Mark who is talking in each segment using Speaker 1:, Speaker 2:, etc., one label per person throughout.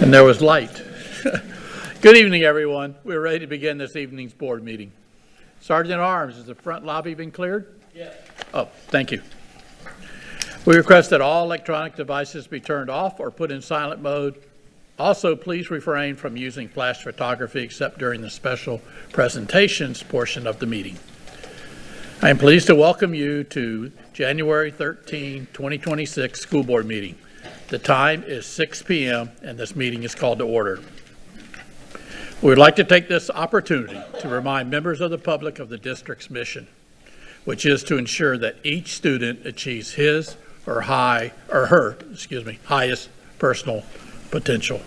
Speaker 1: And there was light. Good evening, everyone. We're ready to begin this evening's board meeting. Sergeant at Arms, has the front lobby been cleared? Yes. Oh, thank you. We request that all electronic devices be turned off or put in silent mode. Also, please refrain from using flash photography except during the special presentations portion of the meeting. I am pleased to welcome you to January 13, 2026 school board meeting. The time is 6 p.m. and this meeting is called to order. We would like to take this opportunity to remind members of the public of the district's mission, which is to ensure that each student achieves his or her highest personal potential,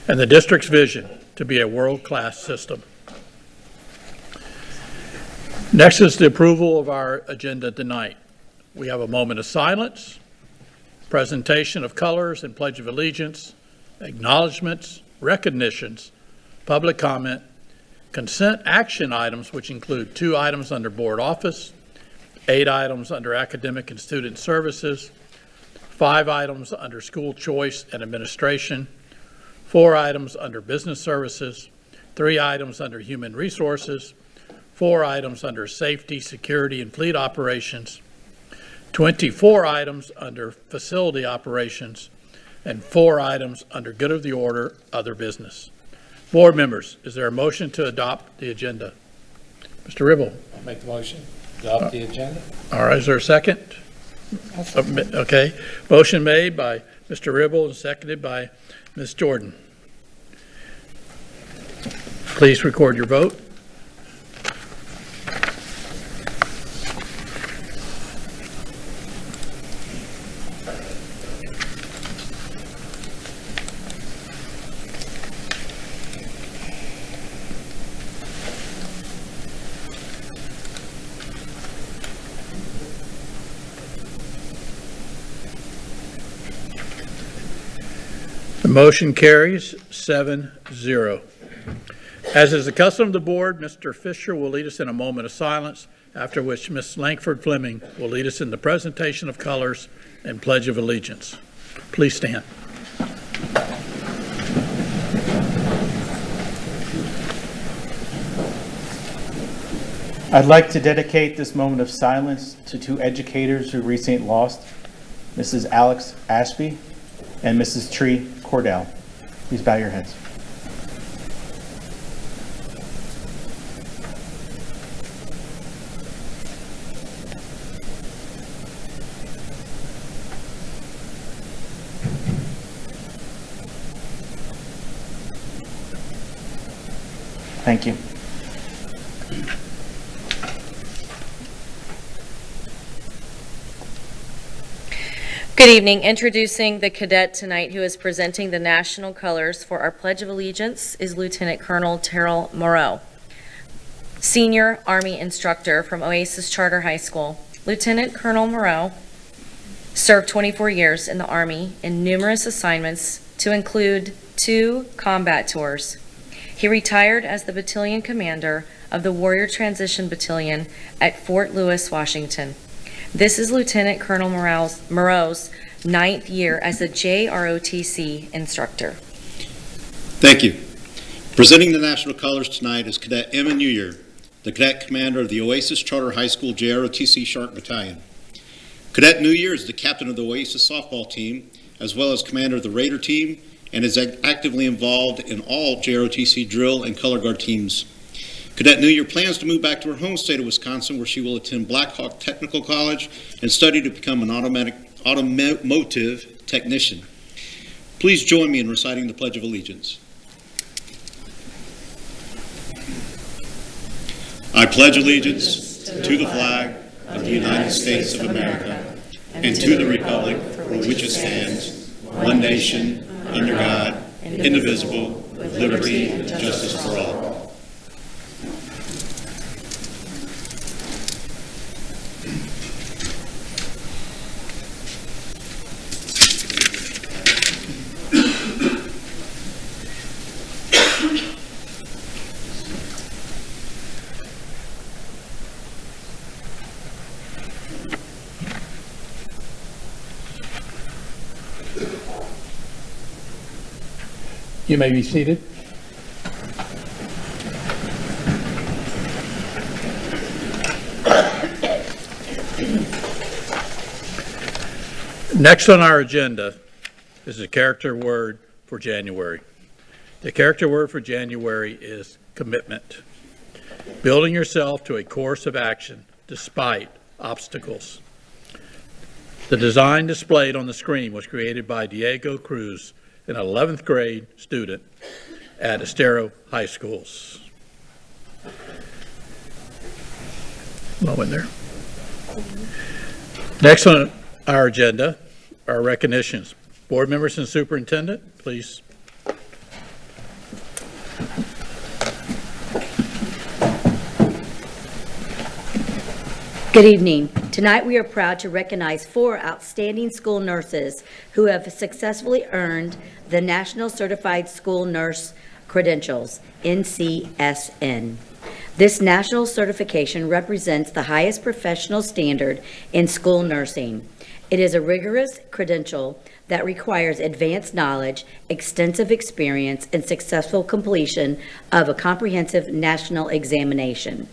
Speaker 1: and the district's vision to be a world-class system. Next is the approval of our agenda tonight. We have a moment of silence, presentation of colors and Pledge of Allegiance, acknowledgments, recognitions, public comment, consent action items, which include 2 items under board office, 8 items under academic and student services, 5 items under school choice and administration, 4 items under business services, 3 items under human resources, 4 items under safety, security, and fleet operations, 24 items under facility operations, and 4 items under good of the order, other business. Board members, is there a motion to adopt the agenda? Mr. Ribble.
Speaker 2: I'll make the motion. Adopt the agenda.
Speaker 1: All right, is there a second? Okay. Motion made by Mr. Ribble and seconded by Ms. Jordan. Please record your vote. The motion carries 7-0. As is the custom of the board, Mr. Fisher will lead us in a moment of silence, after which Ms. Langford Fleming will lead us in the presentation of colors and Pledge of Allegiance. Please stand.
Speaker 3: I'd like to dedicate this moment of silence to 2 educators who recently lost, Mrs. Alex Ashby and Mrs. Tree Cordell. Please bow your heads. Thank you.
Speaker 4: Good evening. Introducing the cadet tonight who is presenting the national colors for our Pledge of Allegiance is Lieutenant Colonel Terrell Moreau, Senior Army Instructor from Oasis Charter High School. Lieutenant Colonel Moreau served 24 years in the Army in numerous assignments to include 2 combat tours. He retired as the battalion commander of the Warrior Transition Battalion at Fort Lewis, Washington. This is Lieutenant Colonel Moreau's 9th year as a JROTC instructor.
Speaker 5: Thank you. Presenting the national colors tonight is Cadet Emma Newyear, the cadet commander of the Oasis Charter High School JROTC Shark Battalion. Cadet Newyear is the captain of the Oasis softball team, as well as commander of the Raider team, and is actively involved in all JROTC drill and color guard teams. Cadet Newyear plans to move back to her home state of Wisconsin, where she will attend Blackhawk Technical College and study to become an automotive technician. Please join me in reciting the Pledge of Allegiance. I pledge allegiance to the flag of the United States of America and to the republic for which it stands, one nation, under God, indivisible, with liberty and justice for all.
Speaker 1: You may be seated. Next on our agenda is the character word for January. The character word for January is commitment. Building yourself to a course of action despite obstacles. The design displayed on the screen was created by Diego Cruz, an 11th grade student at Estero High Schools. Moment there. Next on our agenda are recognitions. Board members and superintendent, please.
Speaker 6: Good evening. Tonight we are proud to recognize 4 outstanding school nurses who have successfully earned the National Certified School Nurse Credentials, NCSN. This national certification represents the highest professional standard in school nursing. It is a rigorous credential that requires advanced knowledge, extensive experience, and successful completion of a comprehensive national examination.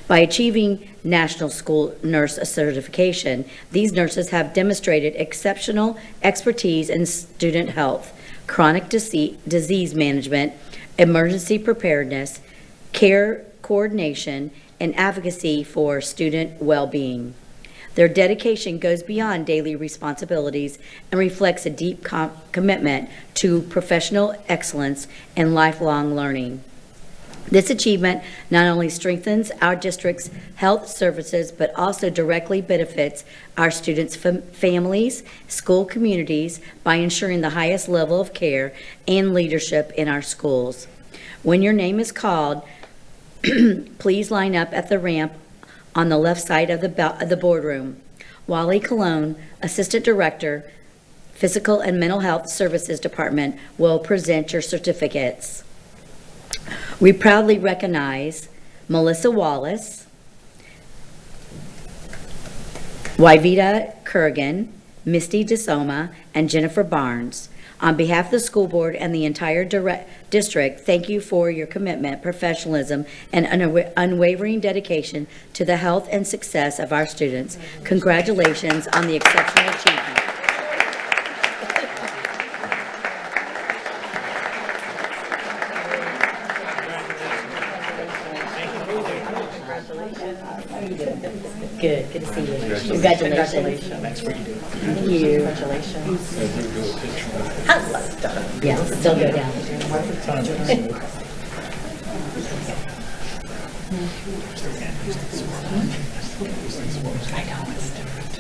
Speaker 6: By achieving National School Nurse Certification, these nurses have demonstrated exceptional expertise in student health, chronic disease management, emergency preparedness, care coordination, and advocacy for student well-being. Their dedication goes beyond daily responsibilities and reflects a deep commitment to professional excellence and lifelong learning. This achievement not only strengthens our district's health services, but also directly benefits our students' families, school communities by ensuring the highest level of care and leadership in our schools. When your name is called, please line up at the ramp on the left side of the boardroom. Wally Colon, Assistant Director, Physical and Mental Health Services Department, will present your certificates. We proudly recognize Melissa Wallace, Wyvita Kurgan, Misty DeSoma, and Jennifer Barnes. On behalf of the school board and the entire district, thank you for your commitment, professionalism, and unwavering dedication to the health and success of our students. Congratulations on the exceptional achievement. Good to see you. Congratulations. Thanks for you. Thank you. Congratulations. Yes, still go down. I know, it's different.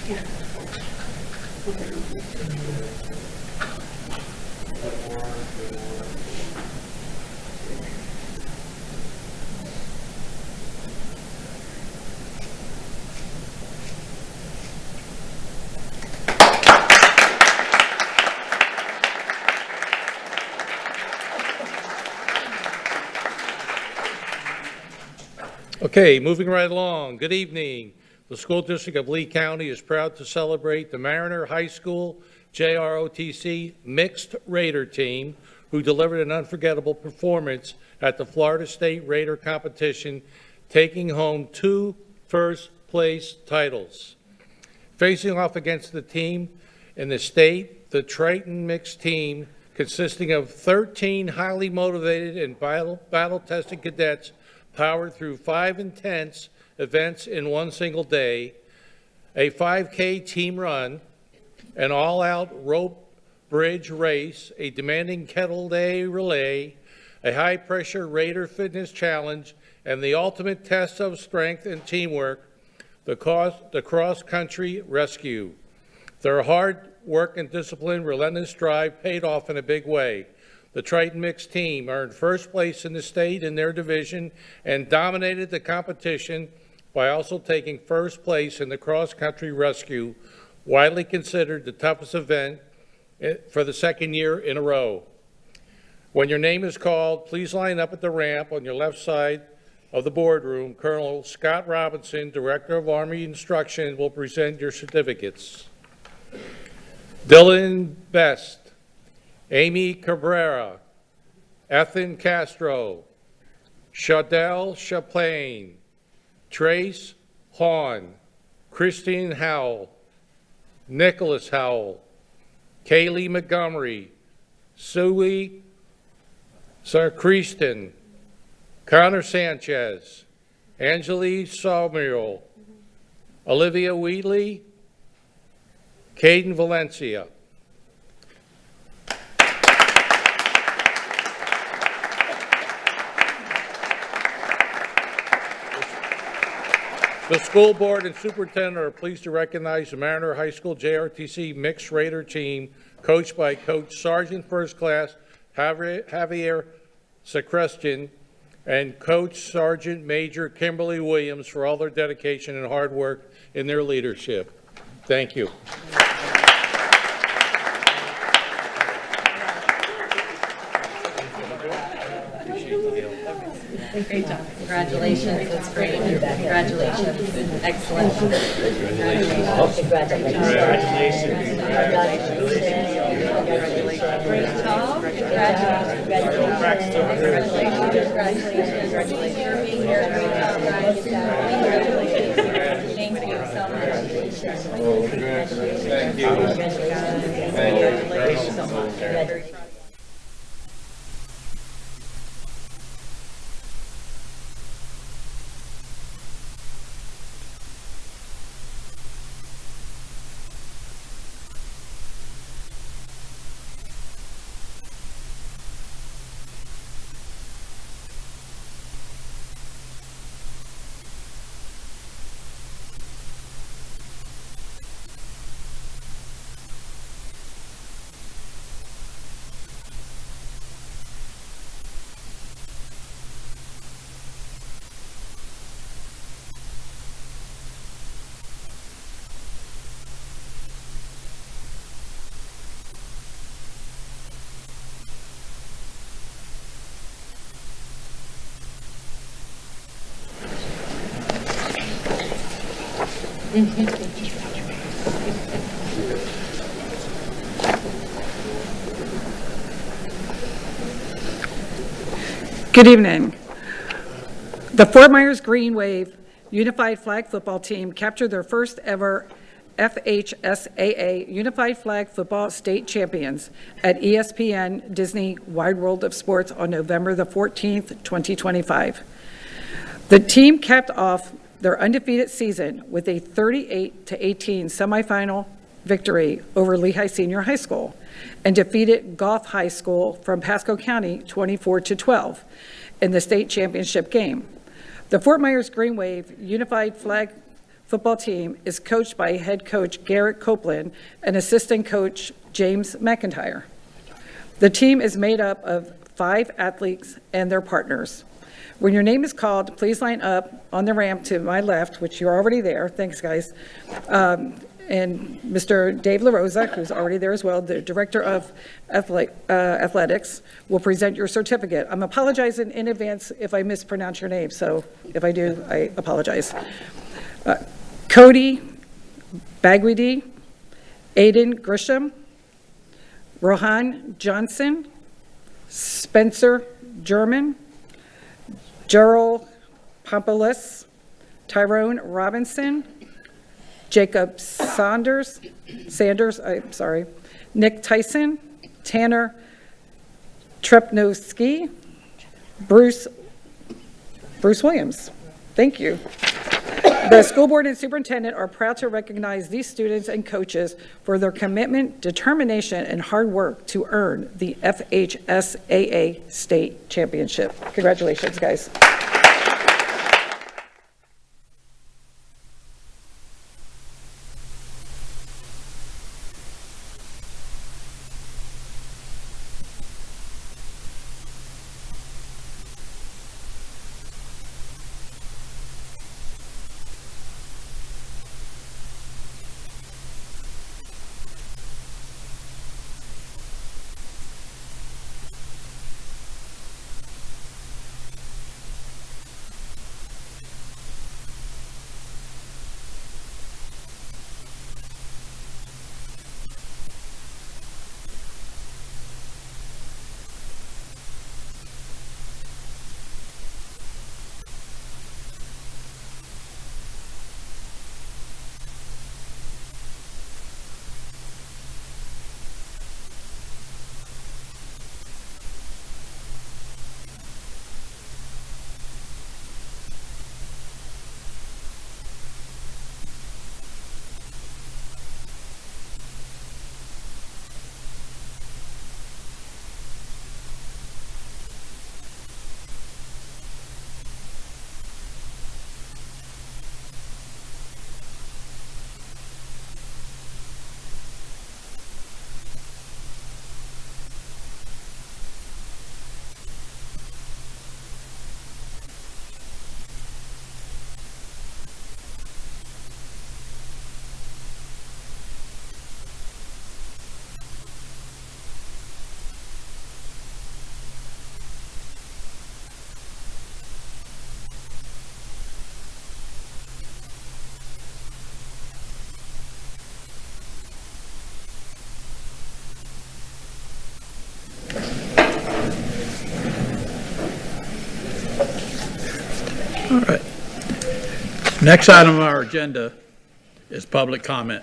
Speaker 2: Okay, moving right along. Good evening. The School District of Lee County is proud to celebrate the Mariner High School JROTC Mixed Raider Team, who delivered an unforgettable performance at the Florida State Raider Competition, taking home 2 first-place titles. Facing off against the team in the state, the Triton Mixed Team, consisting of 13 highly motivated and battle-tested cadets, powered through 5 intense events in one single day, a 5K team run, an all-out rope bridge race, a demanding kettle day relay, a high-pressure Raider fitness challenge, and the ultimate test of strength and teamwork, the cross-country rescue. Their hard work and discipline, relentless drive paid off in a big way. The Triton Mixed Team earned first place in the state in their division and dominated the competition by also taking first place in the cross-country rescue, widely considered the toughest event for the second year in a row. When your name is called, please line up at the ramp on your left side of the boardroom. Colonel Scott Robinson, Director of Army Instruction, will present your certificates. Dylan Best, Amy Cabrera, Ethan Castro, Shadell Chaplain, Trace Hawn, Christine Howell, Nicholas Howell, Kaylee Montgomery, Suey Sarkriston, Connor Sanchez, Angeli Samuel, Olivia Wheatley, Caden Valencia. The school board and superintendent are pleased to recognize the Mariner High School JRTC Mixed Raider team coached by Coach Sergeant First Class Javier Secristian and Coach Sergeant Major Kimberly Williams for all their dedication and hard work in their leadership. Thank you.
Speaker 4: Great job. Congratulations, that's great. Congratulations, excellent. Great job. Congratulations for being here. Great job, guys. Thank you so much. Congratulations so much.
Speaker 7: Good evening. The Fort Myers Green Wave Unified Flag Football Team captured their first ever FHSAA Unified Flag Football State Champions at ESPN Disney Wide World of Sports on November the 14th, 2025. The team capped off their undefeated season with a 38-18 semifinal victory over Lehigh Senior High School and defeated Goff High School from Pasco County 24-12 in the state championship game. The Fort Myers Green Wave Unified Flag Football Team is coached by head coach Garrett Copeland and assistant coach James McIntyre. The team is made up of 5 athletes and their partners. When your name is called, please line up on the ramp to my left, which you're already there. Thanks, guys. And Mr. Dave LaRosa, who's already there as well, the Director of Athletics, will present your certificate. I'm apologizing in advance if I mispronounce your name, so if I do, I apologize. Cody Bagwidi, Aiden Grisham, Rohan Johnson, Spencer German, Gerald Pompoulos, Tyrone Robinson, Jacob Sanders, Nick Tyson, Tanner Trepnowski, Bruce Williams. Thank you. The school board and superintendent are proud to recognize these students and coaches for their commitment, determination, and hard work to earn the FHSAA state championship. Congratulations, guys.
Speaker 1: All right. Next item on our agenda is public comment.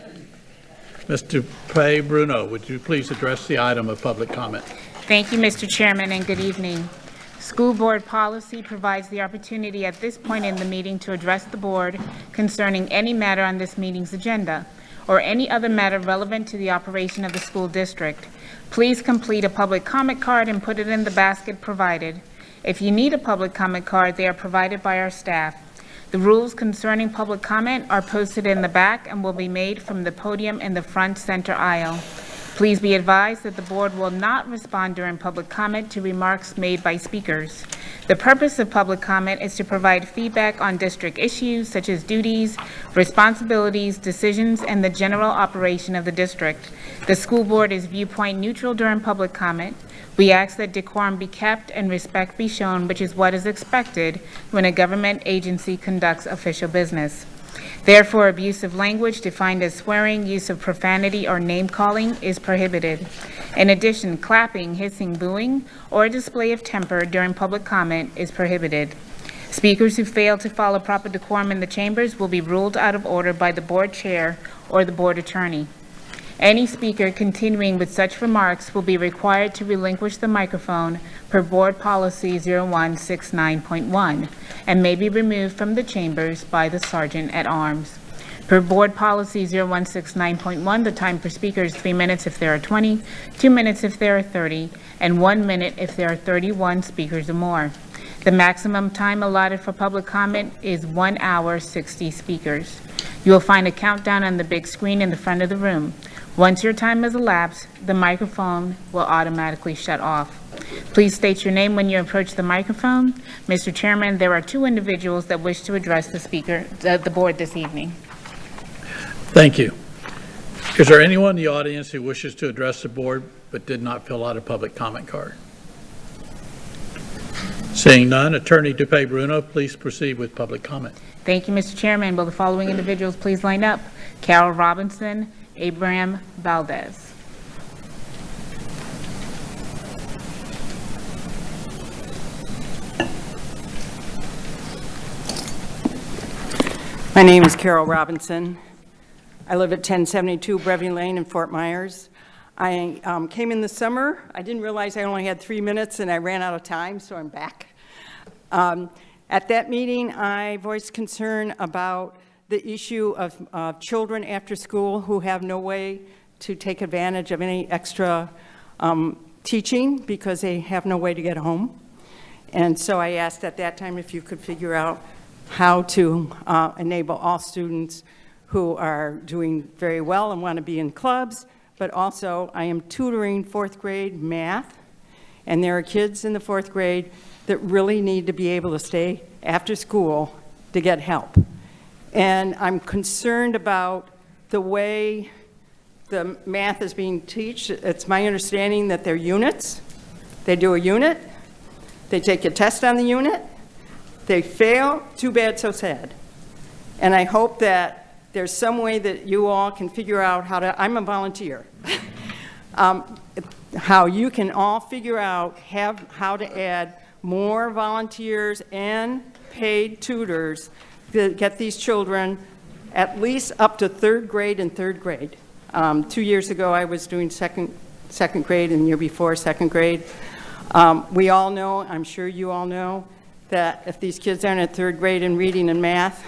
Speaker 1: Mr. Pay Bruno, would you please address the item of public comment?
Speaker 8: Thank you, Mr. Chairman, and good evening. School board policy provides the opportunity at this point in the meeting to address the board concerning any matter on this meeting's agenda or any other matter relevant to the operation of the school district. Please complete a public comment card and put it in the basket provided. If you need a public comment card, they are provided by our staff. The rules concerning public comment are posted in the back and will be made from the podium in the front center aisle. Please be advised that the board will not respond during public comment to remarks made by speakers. The purpose of public comment is to provide feedback on district issues such as duties, responsibilities, decisions, and the general operation of the district. The school board is viewpoint neutral during public comment. We ask that decorum be kept and respect be shown, which is what is expected when a government agency conducts official business. Therefore, abuse of language defined as swearing, use of profanity, or name-calling is prohibited. In addition, clapping, hissing, booing, or a display of temper during public comment is prohibited. Speakers who fail to follow proper decorum in the chambers will be ruled out of order by the board chair or the board attorney. Any speaker continuing with such remarks will be required to relinquish the microphone per Board Policy 0169.1 and may be removed from the chambers by the Sergeant at Arms. Per Board Policy 0169.1, the time for speakers is 3 minutes if there are 20, 2 minutes if there are 30, and 1 minute if there are 31 speakers or more. The maximum time allotted for public comment is 1 hour, 60 speakers. You will find a countdown on the big screen in the front of the room. Once your time has elapsed, the microphone will automatically shut off. Please state your name when you approach the microphone. Mr. Chairman, there are 2 individuals that wish to address the board this evening.
Speaker 1: Thank you. Is there anyone in the audience who wishes to address the board but did not fill out a public comment card? Seeing none, Attorney DePay Bruno, please proceed with public comment.
Speaker 8: Thank you, Mr. Chairman. Will the following individuals please line up? Carol Robinson, Abraham Valdez.
Speaker 9: My name is Carol Robinson. I live at 1072 Brevy Lane in Fort Myers. I came in the summer. I didn't realize I only had 3 minutes and I ran out of time, so I'm back. At that meeting, I voiced concern about the issue of children after school who have no way to take advantage of any extra teaching because they have no way to get home. And so I asked at that time if you could figure out how to enable all students who are doing very well and want to be in clubs, but also I am tutoring 4th grade math, and there are kids in the 4th grade that really need to be able to stay after school to get help. And I'm concerned about the way the math is being taught. It's my understanding that they're units. They do a unit, they take a test on the unit, they fail, too bad, so sad. And I hope that there's some way that you all can figure out how to, I'm a volunteer, how you can all figure out how to add more volunteers and paid tutors to get these children at least up to 3rd grade and 3rd grade. 2 years ago, I was doing second grade, and the year before, 2nd grade. We all know, I'm sure you all know, that if these kids aren't at 3rd grade in reading and math,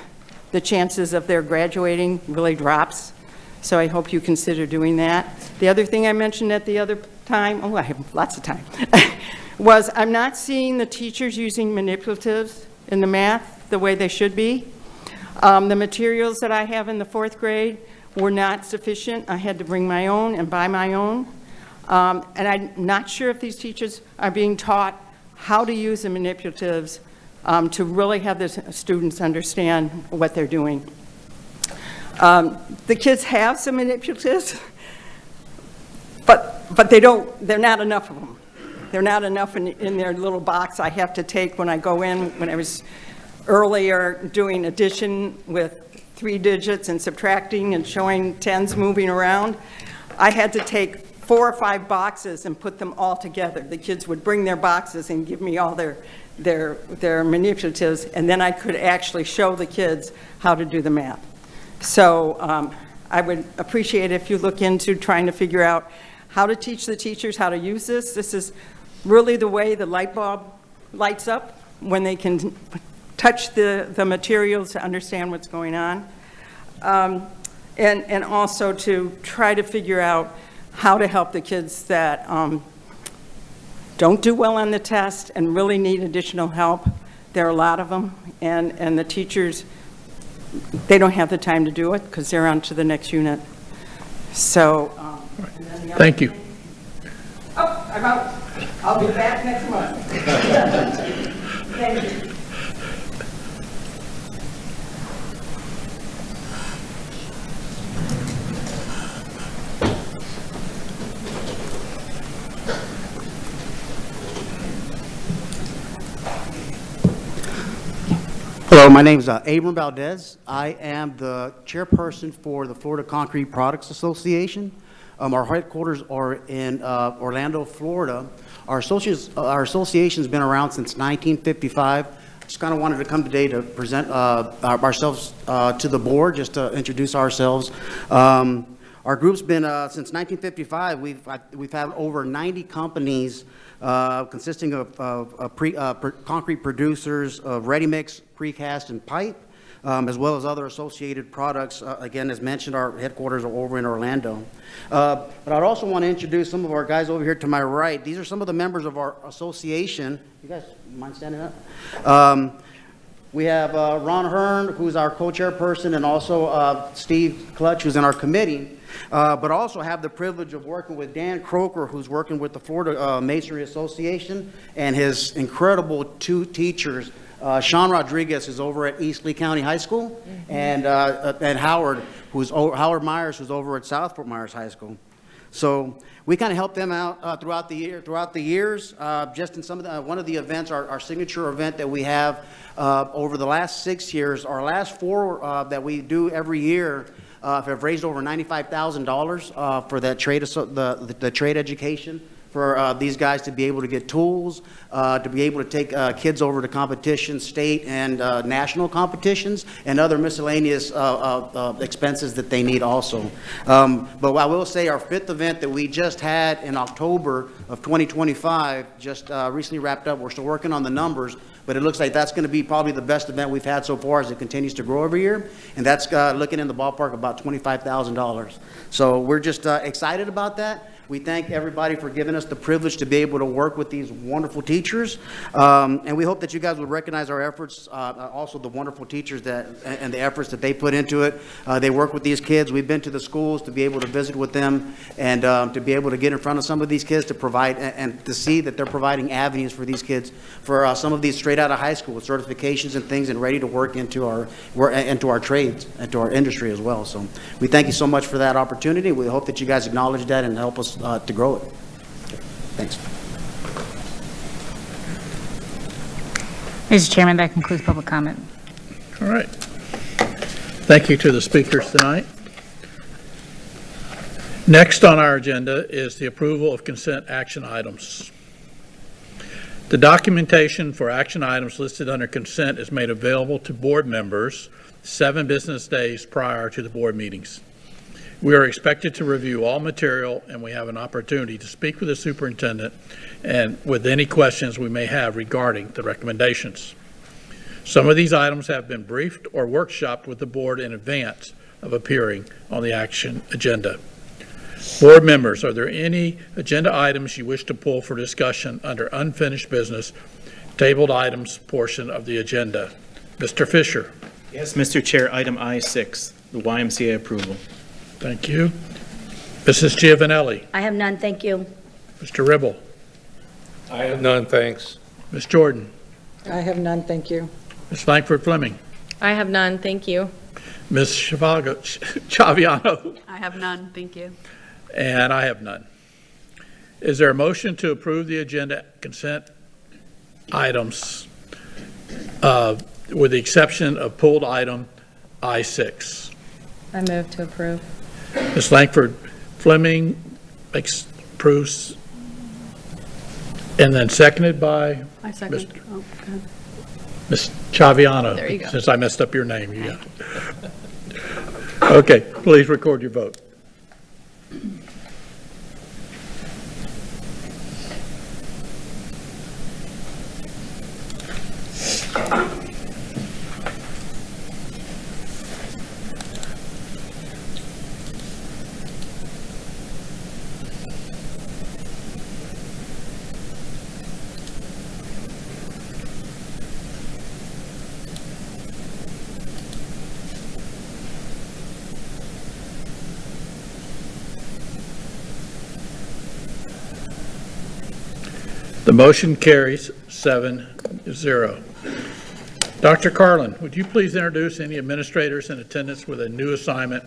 Speaker 9: the chances of their graduating really drops. So I hope you consider doing that. The other thing I mentioned at the other time, I have lots of time, was I'm not seeing the teachers using manipulatives in the math the way they should be. The materials that I have in the 4th grade were not sufficient. I had to bring my own and buy my own. And I'm not sure if these teachers are being taught how to use the manipulatives to really have the students understand what they're doing. The kids have some manipulatives, but they're not enough of them. They're not enough in their little box I have to take when I go in. When I was earlier doing addition with 3 digits and subtracting and showing tens moving around, I had to take 4 or 5 boxes and put them all together. The kids would bring their boxes and give me all their manipulatives, and then I could actually show the kids how to do the math. So I would appreciate if you look into trying to figure out how to teach the teachers how to use this. This is really the way the light bulb lights up, when they can touch the materials to understand what's going on. And also to try to figure out how to help the kids that don't do well on the test and really need additional help. There are a lot of them, and the teachers, they don't have the time to do it because they're on to the next unit. So, and then the other
Speaker 1: Thank you.
Speaker 9: thing- Oh, I'm out. I'll be back next month. Thank you.
Speaker 10: Hello, my name is Abram Valdez. I am the chairperson for the Florida Concrete Products Association. Our headquarters are in Orlando, Florida. Our association's been around since 1955. Just kind of wanted to come today to present ourselves to the board, just to introduce ourselves. Our group's been, since 1955, we've had over 90 companies consisting of concrete producers of ready-mix, precast, and pipe, as well as other associated products. Again, as mentioned, our headquarters are over in Orlando. But I'd also want to introduce some of our guys over here to my right. These are some of the members of our association. You guys mind standing up? We have Ron Hearn, who's our co-chairperson, and also Steve Clutch, who's in our committee. But also have the privilege of working with Dan Croker, who's working with the Florida Masonry Association, and his incredible 2 teachers. Sean Rodriguez is over at East Lee County High School, and Howard Myers, who's over at South Fort Myers High School. So we kind of help them out throughout the years. Just in some of one of the events, our signature event that we have over the last 6 years, our last 4 that we do every year. Have raised over $95,000 for that trade, the trade education for these guys to be able to get tools, to be able to take kids over to competitions, state and national competitions, and other miscellaneous expenses that they need also. But I will say our 5th event that we just had in October of 2025 just recently wrapped up. We're still working on the numbers, but it looks like that's going to be probably the best event we've had so far as it continues to grow every year, and that's looking in the ballpark of about $25,000. So we're just excited about that. We thank everybody for giving us the privilege to be able to work with these wonderful teachers, and we hope that you guys would recognize our efforts, also the wonderful teachers and the efforts that they put into it. They work with these kids. We've been to the schools to be able to visit with them and to be able to get in front of some of these kids to provide and to see that they're providing avenues for these kids for some of these straight out of high school with certifications and things and ready to work into our trades and to our industry as well. So we thank you so much for that opportunity. We hope that you guys acknowledge that and help us to grow it. Thanks.
Speaker 8: Mr. Chairman, that concludes public comment.
Speaker 1: All right. Thank you to the speakers tonight. Next on our agenda is the approval of consent action items. The documentation for action items listed under consent is made available to board members 7 business days prior to the board meetings. We are expected to review all material, and we have an opportunity to speak with the superintendent and with any questions we may have regarding the recommendations. Some of these items have been briefed or workshopped with the board in advance of appearing on the action agenda. Board members, are there any agenda items you wish to pull for discussion under unfinished business, tabled items portion of the agenda? Mr. Fisher.
Speaker 3: Yes, Mr. Chair, item I-6, the YMCA approval.
Speaker 1: Thank you. Mrs. Giovanelli.
Speaker 6: I have none, thank you.
Speaker 1: Mr. Ribble.
Speaker 2: I have none, thanks.
Speaker 1: Ms. Jordan.
Speaker 7: I have none, thank you.
Speaker 1: Ms. Langford Fleming.
Speaker 4: I have none, thank you.
Speaker 1: Ms. Chaviano.
Speaker 11: I have none, thank you.
Speaker 1: And I have none. Is there a motion to approve the agenda consent items with the exception of pulled item I-6?
Speaker 4: I move to approve.
Speaker 1: Ms. Langford Fleming makes approved, and then seconded by
Speaker 7: I second.
Speaker 1: Mr.
Speaker 7: Oh, good.
Speaker 1: Ms. Chaviano.
Speaker 4: There you go.
Speaker 1: Since I messed up your name, you got it. Okay, please record your vote. The motion carries 7-0. Dr. Carlin, would you please introduce any administrators in attendance with a new assignment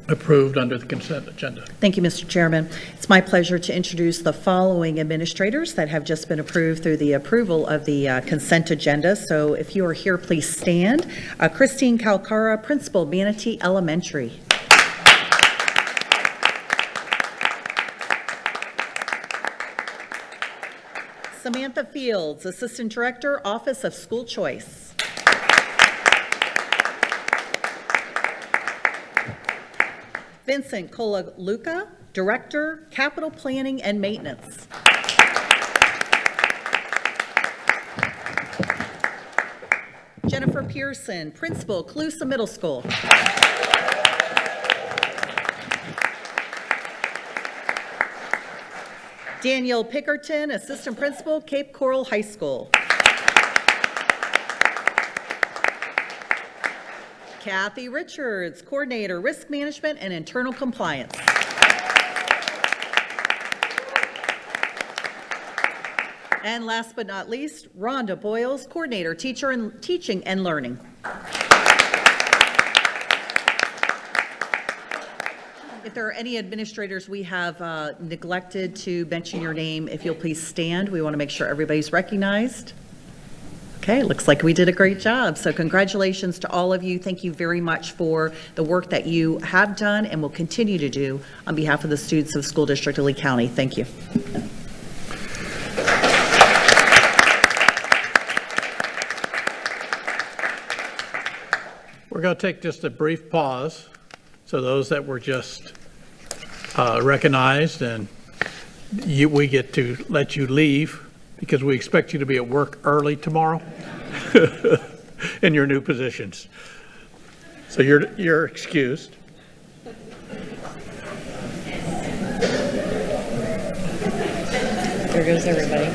Speaker 1: approved under the consent agenda?
Speaker 11: Thank you, Mr. Chairman. It's my pleasure to introduce the following administrators that have just been approved through the approval of the consent agenda. So if you are here, please stand. Christine Calcara, Principal, Manatee Elementary. Samantha Fields, Assistant Director, Office of School Choice. Vincent Colaluca, Director, Capital Planning and Maintenance. Jennifer Pearson, Principal, Calusa Middle School. Daniel Pickerton, Assistant Principal, Cape Coral High School. Kathy Richards, Coordinator, Risk Management and Internal Compliance. And last but not least, Rhonda Boyles, Coordinator, Teaching and Learning. If there are any administrators we have neglected to mention your name, if you'll please stand. We want to make sure everybody's recognized. Okay, looks like we did a great job. So congratulations to all of you. Thank you very much for the work that you have done and will continue to do on behalf of the students of School District of Lee County. Thank you.
Speaker 1: We're going to take just a brief pause. So those that were just recognized, and we get to let you leave because we expect you to be at work early tomorrow in your new positions. So you're excused.
Speaker 4: There goes everybody.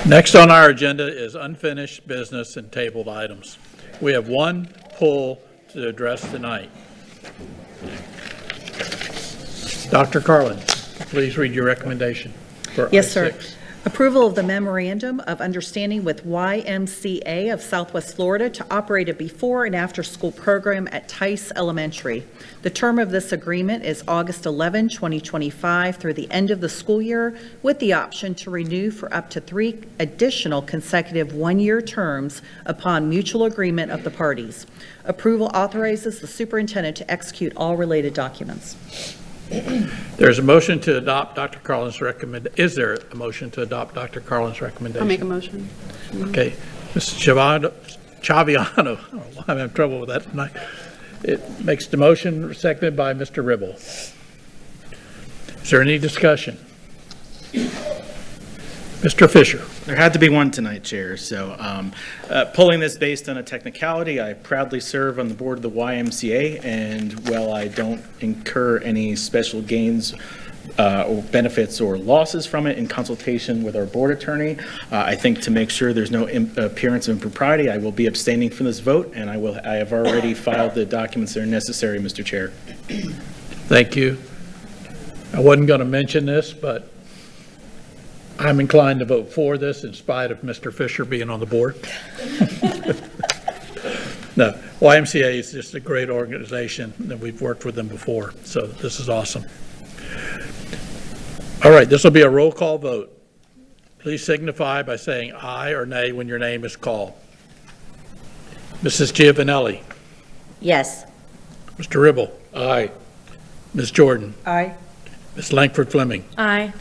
Speaker 1: Next on our agenda is unfinished business and tabled items. We have one pull to address tonight. Dr. Carlin, please read your recommendation for
Speaker 11: Yes, sir.
Speaker 1: I-6.
Speaker 11: Approval of the memorandum of understanding with YMCA of Southwest Florida to operate a before and after school program at Tice Elementary. The term of this agreement is August 11, 2025 through the end of the school year, with the option to renew for up to 3 additional consecutive one-year terms upon mutual agreement of the parties. Approval authorizes the superintendent to execute all related documents.
Speaker 1: There's a motion to adopt Dr. Carlin's is there a motion to adopt Dr. Carlin's recommendation?
Speaker 12: I'll make a motion.
Speaker 1: Okay, Mrs. Chaviano, I don't know why I'm having trouble with that tonight. It makes the motion, seconded by Mr. Ribble. Is there any discussion? Mr. Fisher.
Speaker 3: There had to be one tonight, Chair. So pulling this based on a technicality, I proudly serve on the board of the YMCA, and while I don't incur any special gains or benefits or losses from it in consultation with our board attorney, I think to make sure there's no appearance of impropriety, I will be abstaining from this vote, and I have already filed the documents that are necessary, Mr. Chair.
Speaker 1: Thank you. I wasn't going to mention this, but I'm inclined to vote for this in spite of Mr. Fisher being on the board. No, YMCA is just a great organization, and we've worked with them before, so this is awesome. All right, this will be a roll call vote. Please signify by saying aye or nay when your name is called. Mrs. Giovanelli.
Speaker 6: Yes.
Speaker 1: Mr. Ribble. Aye. Ms. Jordan.
Speaker 7: Aye.
Speaker 1: Ms. Langford Fleming.
Speaker 4: Aye.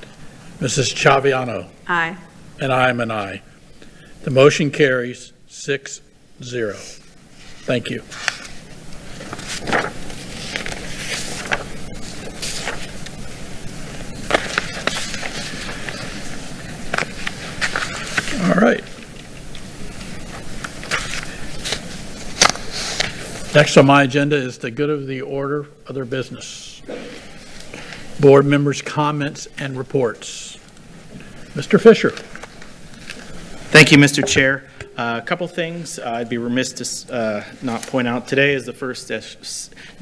Speaker 1: Mrs. Chaviano.
Speaker 12: Aye.
Speaker 1: And I am an aye. The motion carries 6-0. Thank you. All right. Next on my agenda is the good of the order, other business. Board members' comments and reports. Mr. Fisher.
Speaker 3: Thank you, Mr. Chair. A couple things I'd be remiss to not point out. Today is the first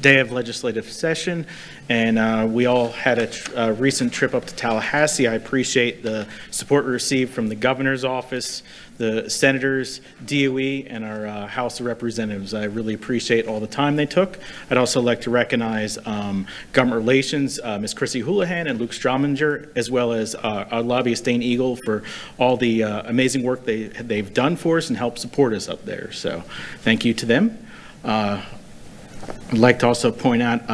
Speaker 3: day of legislative session, and we all had a recent trip up to Tallahassee. I appreciate the support we received from the governor's office, the senators, DOE, and our House of Representatives. I really appreciate all the time they took. I'd also like to recognize government relations, Ms. Chrissy Houlihan and Luke Strominger, as well as our lobbyist Dane Eagle for all the amazing work they've done for us and helped support us up there. So thank you to them. I'd like to also point out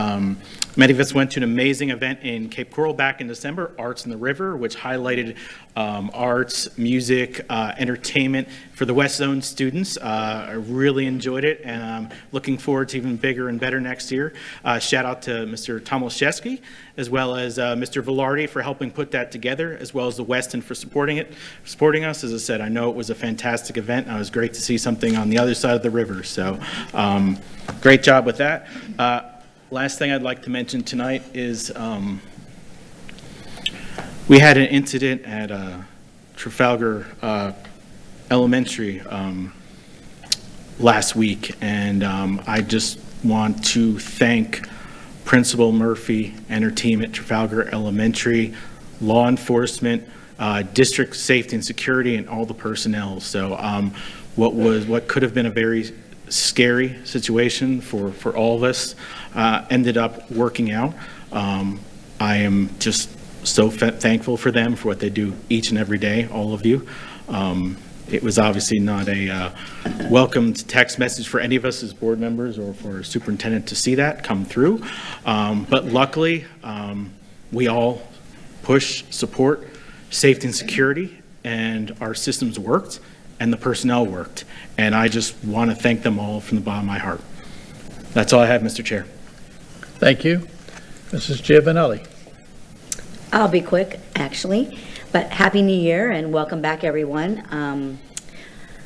Speaker 3: many of us went to an amazing event in Cape Coral back in December, Arts in the River, which highlighted arts, music, entertainment for the West Zone students. I really enjoyed it, and I'm looking forward to even bigger and better next year. Shout out to Mr. Tomaszewski, as well as Mr. Velarde for helping put that together, as well as the Weston for supporting us. As I said, I know it was a fantastic event, and it was great to see something on the other side of the river. So great job with that. Last thing I'd like to mention tonight is we had an incident at Trafalgar Elementary last week, and I just want to thank Principal Murphy and her team at Trafalgar Elementary, law enforcement, district safety and security, and all the personnel. So what could have been a very scary situation for all of us ended up working out. I am just so thankful for them, for what they do each and every day, all of you. It was obviously not a welcomed text message for any of us as board members or for a superintendent to see that come through. But luckily, we all push, support safety and security, and our systems worked and the personnel worked. And I just want to thank them all from the bottom of my heart. That's all I have, Mr. Chair.
Speaker 1: Thank you. Mrs. Giovanelli.
Speaker 6: I'll be quick, actually, but Happy New Year and welcome back, everyone.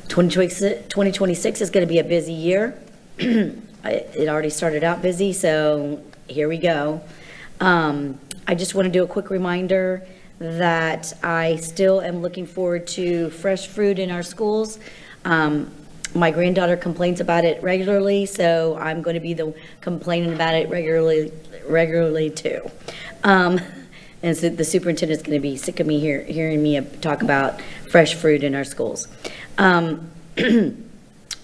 Speaker 6: 2026 is going to be a busy year. It already started out busy, so here we go. I just want to do a quick reminder that I still am looking forward to fresh fruit in our schools. My granddaughter complains about it regularly, so I'm going to be complaining about it regularly too. And so the superintendent's going to be sick of me hearing me talk about fresh fruit in our schools.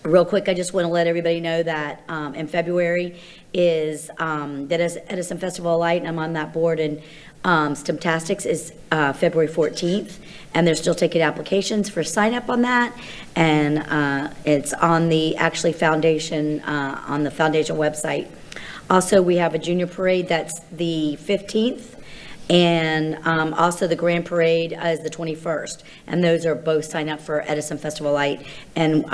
Speaker 6: Real quick, I just want to let everybody know that in February is the Edison Festival of Light, and I'm on that board, and STEMtastics is February 14th, and they're still taking applications for sign up on that, and it's on the foundation on the foundation website. Also, we have a junior parade that's the 15th, and also the grand parade is the 21st. And those are both signed up for Edison Festival Light. And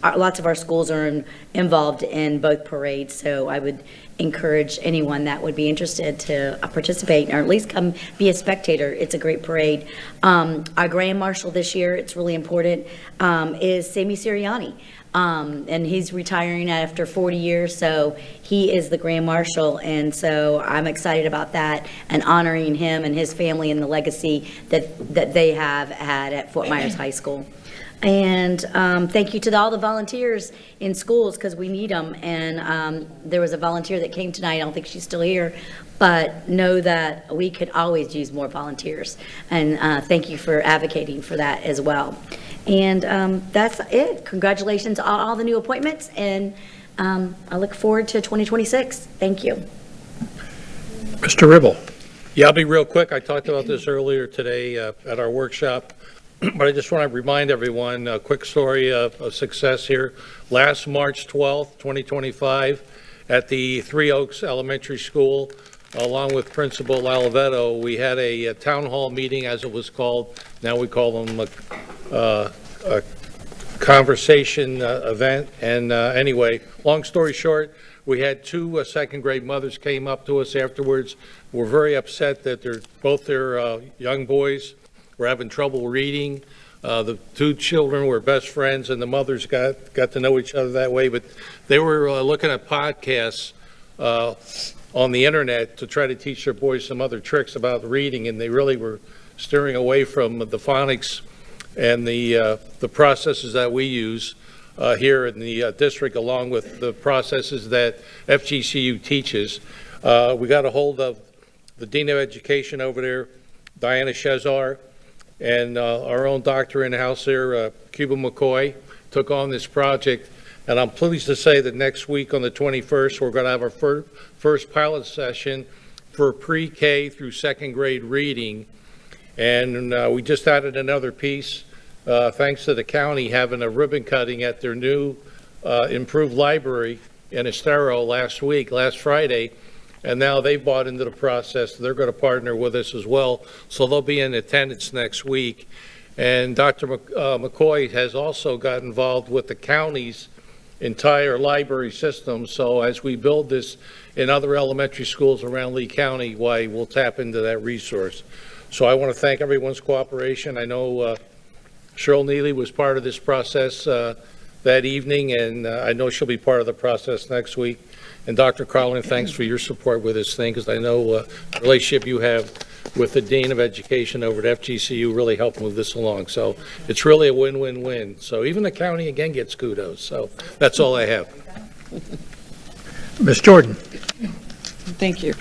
Speaker 6: lots of our schools are involved in both parades, so I would encourage anyone that would be interested to participate, or at least come be a spectator. It's a great parade. Our grand marshal this year, it's really important, is Sammy Sirianni. And he's retiring after 40 years, so he is the grand marshal, and so I'm excited about that and honoring him and his family and the legacy that they have had at Fort Myers High School. And thank you to all the volunteers in schools, because we need them. And there was a volunteer that came tonight. I don't think she's still here, but know that we could always use more volunteers. And thank you for advocating for that as well. And that's it. Congratulations on all the new appointments, and I look forward to 2026. Thank you.
Speaker 1: Mr. Ribble.
Speaker 2: Yeah, I'll be real quick. I talked about this earlier today at our workshop, but I just want to remind everyone, a quick story of success here. Last March 12th, 2025, at the Three Oaks Elementary School, along with Principal Lalavetto, we had a town hall meeting, as it was called. Now we call them a conversation event. And anyway, long story short, we had two second grade mothers came up to us afterwards, were very upset that both their young boys were having trouble reading. The two children were best friends, and the mothers got to know each other that way. But they were looking at podcasts on the internet to try to teach their boys some other tricks about reading, and they really were steering away from the phonics and the processes that we use here in the district, along with the processes that FGCU teaches. We got a hold of the Dean of Education over there, Diana Shezar, and our own doctor in-house there, Cuba McCoy, took on this project. And I'm pleased to say that next week on the 21st, we're going to have our first pilot session for pre-K through second grade reading. And we just added another piece, thanks to the county having a ribbon cutting at their new improved library in Estero last Friday. And now they've bought into the process. They're going to partner with us as well. So they'll be in attendance next week. And Dr. McCoy has also got involved with the county's entire library system. So as we build this in other elementary schools around Lee County, we'll tap into that resource. So I want to thank everyone's cooperation. I know Cheryl Neely was part of this process that evening, and I know she'll be part of the process next week. And Dr. Carlin, thanks for your support with this thing, because I know the relationship you have with the Dean of Education over at FGCU really helped move this along. So it's really a win-win-win. So even the county again gets kudos. So that's all I have.
Speaker 1: Ms. Jordan.
Speaker 7: Thank you.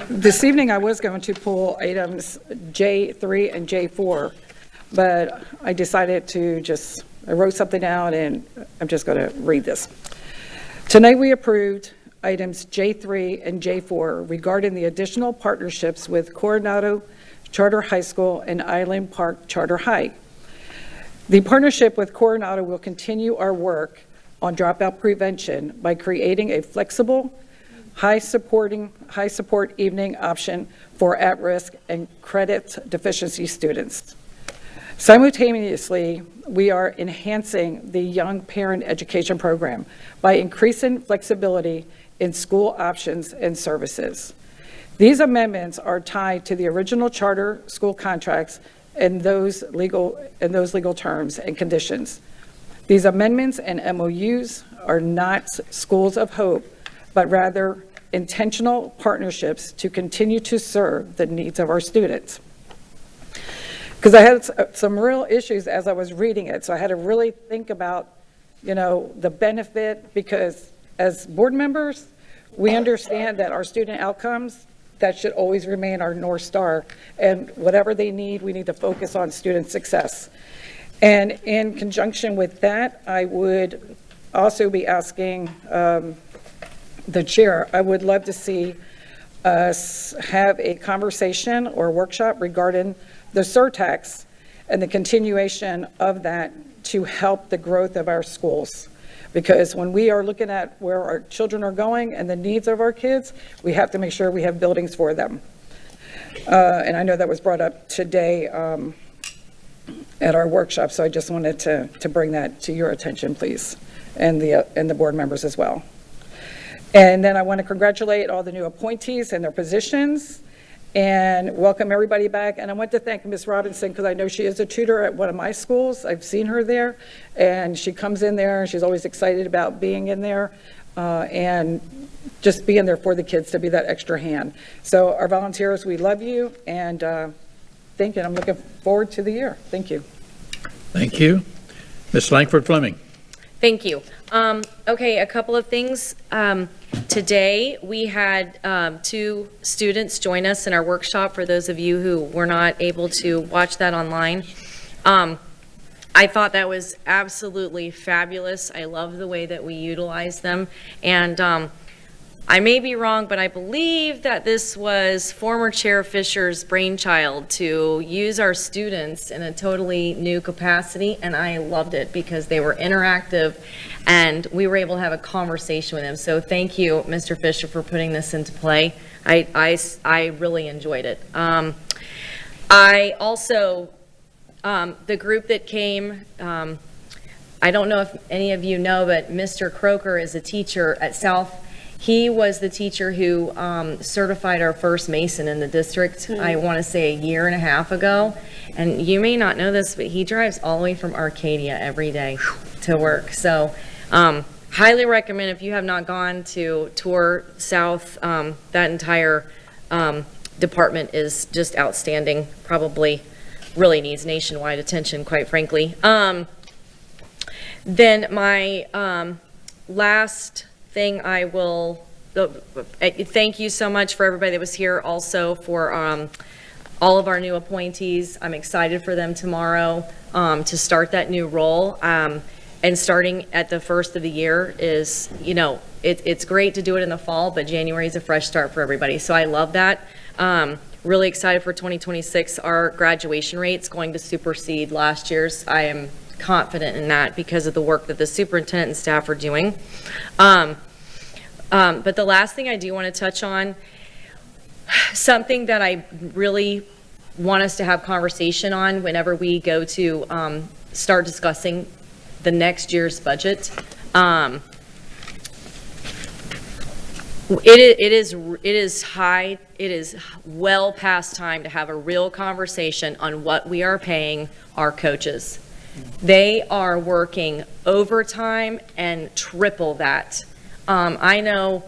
Speaker 7: This evening, I was going to pull items J3 and J4, but I decided to I wrote something out, and I'm just going to read this. Tonight, we approved items J3 and J4 regarding the additional partnerships with Coronado Charter High School and Island Park Charter High. The partnership with Coronado will continue our work on dropout prevention by creating a flexible, high support evening option for at-risk and credit deficiency students. Simultaneously, we are enhancing the young parent education program by increasing flexibility in school options and services. These amendments are tied to the original charter school contracts and those legal terms and conditions. These amendments and MOUs are not schools of hope, but rather intentional partnerships to continue to serve the needs of our students. Because I had some real issues as I was reading it, so I had to really think about, the benefit, because as board members, we understand that our student outcomes, that should always remain our North Star, and whatever they need, we need to focus on student success. And in conjunction with that, I would also be asking the chair, I would love to see us have a conversation or workshop regarding the surtax and the continuation of that to help the growth of our schools. Because when we are looking at where our children are going and the needs of our kids, we have to make sure we have buildings for them. And I know that was brought up today at our workshop, so I just wanted to bring that to your attention, please, and the board members as well. And then I want to congratulate all the new appointees and their positions, and welcome everybody back. And I want to thank Ms. Robinson, because I know she is a tutor at one of my schools. I've seen her there, and she comes in there, and she's always excited about being in there, and just being there for the kids to be that extra hand. So our volunteers, we love you, and thank you. I'm looking forward to the year. Thank you.
Speaker 1: Thank you. Ms. Langford Fleming.
Speaker 4: Thank you. Okay, a couple of things. Today, we had 2 students join us in our workshop, for those of you who were not able to watch that online. I thought that was absolutely fabulous. I love the way that we utilize them. And I may be wrong, but I believe that this was former Chair Fisher's brainchild to use our students in a totally new capacity, and I loved it because they were interactive and we were able to have a conversation with them. So thank you, Mr. Fisher, for putting this into play. I really enjoyed it. I also, the group that came, I don't know if any of you know, but Mr. Croker is a teacher at South. He was the teacher who certified our first Mason in the district, I want to say 1.5 years ago. And you may not know this, but he drives all the way from Arcadia every day to work. So highly recommend, if you have not gone to tour South, that entire department is just outstanding. Probably really needs nationwide attention, quite frankly. Then my last thing, I will thank you so much for everybody that was here, also for all of our new appointees. I'm excited for them tomorrow to start that new role. And starting at the first of the year is, it's great to do it in the fall, but January is a fresh start for everybody. So I love that. Really excited for 2026. Our graduation rate's going to supersede last year's. I am confident in that because of the work that the superintendent and staff are doing. But the last thing I do want to touch on, something that I really want us to have conversation on whenever we go to start discussing the next year's budget. It is well past time to have a real conversation on what we are paying our coaches. They are working overtime and triple that. I know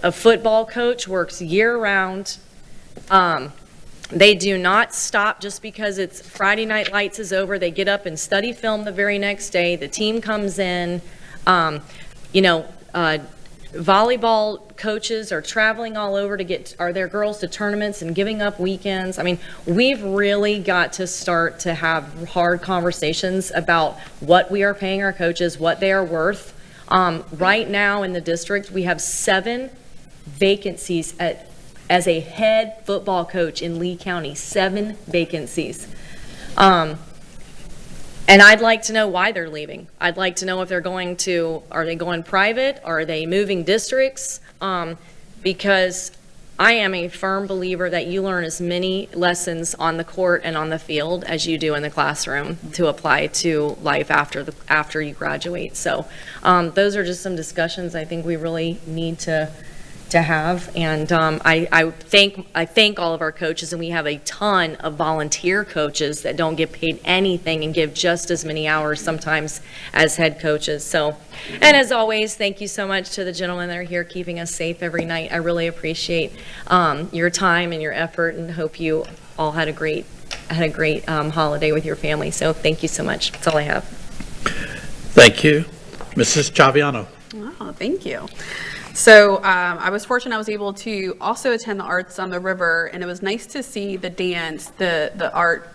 Speaker 4: a football coach works year-round. They do not stop just because it's Friday Night Lights is over. They get up and study film the very next day. The team comes in. Volleyball coaches are traveling all over to get their girls to tournaments and giving up weekends. I mean, we've really got to start to have hard conversations about what we are paying our coaches, what they are worth. Right now in the district, we have 7 vacancies as a head football coach in Lee County, 7 vacancies. And I'd like to know why they're leaving. I'd like to know if are they going private? Are they moving districts? Because I am a firm believer that you learn as many lessons on the court and on the field as you do in the classroom to apply to life after you graduate. So those are just some discussions I think we really need to have. And I thank all of our coaches, and we have a ton of volunteer coaches that don't get paid anything and give just as many hours sometimes as head coaches. So, and as always, thank you so much to the gentlemen that are here keeping us safe every night. I really appreciate your time and your effort, and hope you all had a great holiday with your family. So thank you so much. That's all I have.
Speaker 1: Thank you. Mrs. Chaviano.
Speaker 12: Oh, thank you. So I was fortunate I was able to also attend the Arts on the River, and it was nice to see the dance, the art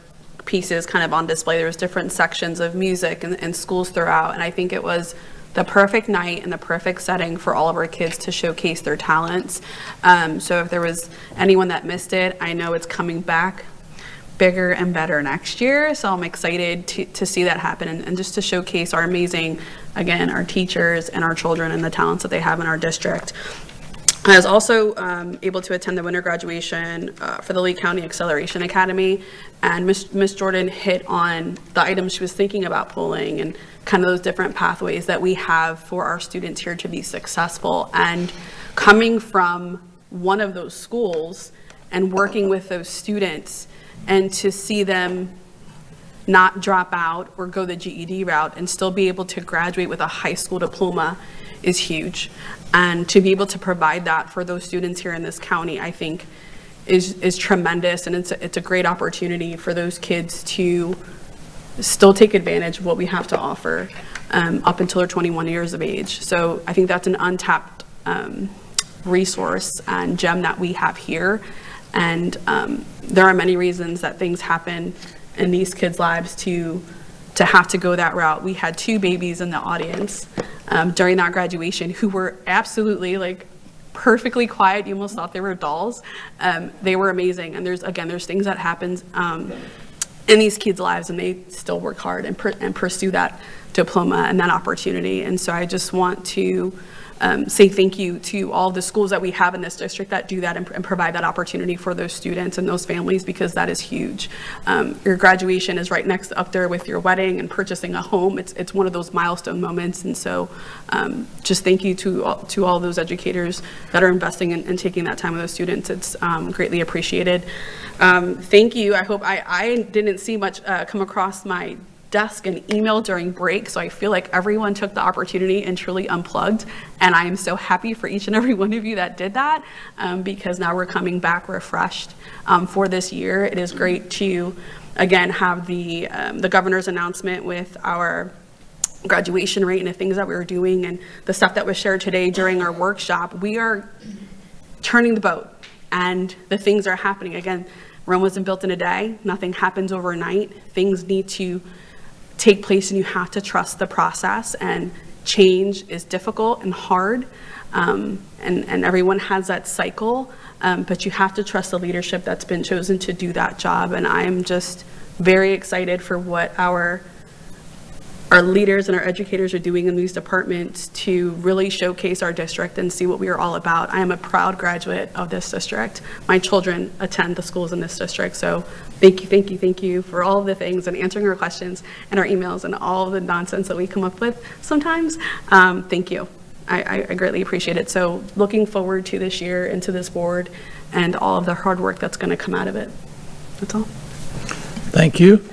Speaker 12: pieces kind of on display. There was different sections of music and schools throughout, and I think it was the perfect night and the perfect setting for all of our kids to showcase their talents. So if there was anyone that missed it, I know it's coming back bigger and better next year. So I'm excited to see that happen and just to showcase our amazing, again, our teachers and our children and the talents that they have in our district. I was also able to attend the winter graduation for the Lee County Acceleration Academy, and Miss Jordan hit on the items she was thinking about pulling and kind of those different pathways that we have for our students here to be successful. And coming from one of those schools and working with those students and to see them not drop out or go the GED route and still be able to graduate with a high school diploma is huge. And to be able to provide that for those students here in this county, I think is tremendous, and it's a great opportunity for those kids to still take advantage of what we have to offer up until they're 21 years of age. So I think that's an untapped resource and gem that we have here. And there are many reasons that things happen in these kids' lives to have to go that route. We had 2 babies in the audience during that graduation who were absolutely like perfectly quiet. You almost thought they were dolls. They were amazing. And there's things that happens in these kids' lives, and they still work hard and pursue that diploma and that opportunity. And so I just want to say thank you to all the schools that we have in this district that do that and provide that opportunity for those students and those families, because that is huge. Your graduation is right next up there with your wedding and purchasing a home. It's one of those milestone moments. And so just thank you to all those educators that are investing in taking that time with those students. It's greatly appreciated. Thank you. I hope I didn't see much come across my desk and email during break, so I feel like everyone took the opportunity and truly unplugged, and I am so happy for each and every one of you that did that, because now we're coming back refreshed for this year. It is great to again have the governor's announcement with our graduation rate and the things that we were doing and the stuff that was shared today during our workshop. We are turning the boat, and the things are happening. Again, Rome wasn't built in a day. Nothing happens overnight. Things need to take place, and you have to trust the process, and change is difficult and hard, and everyone has that cycle, but you have to trust the leadership that's been chosen to do that job. And I am just very excited for what our leaders and our educators are doing in these departments to really showcase our district and see what we are all about. I am a proud graduate of this district. My children attend the schools in this district, so thank you for all of the things and answering our questions and our emails and all of the nonsense that we come up with sometimes. Thank you. I greatly appreciate it. So looking forward to this year and to this board and all of the hard work that's going to come out of it. That's all.
Speaker 1: Thank you.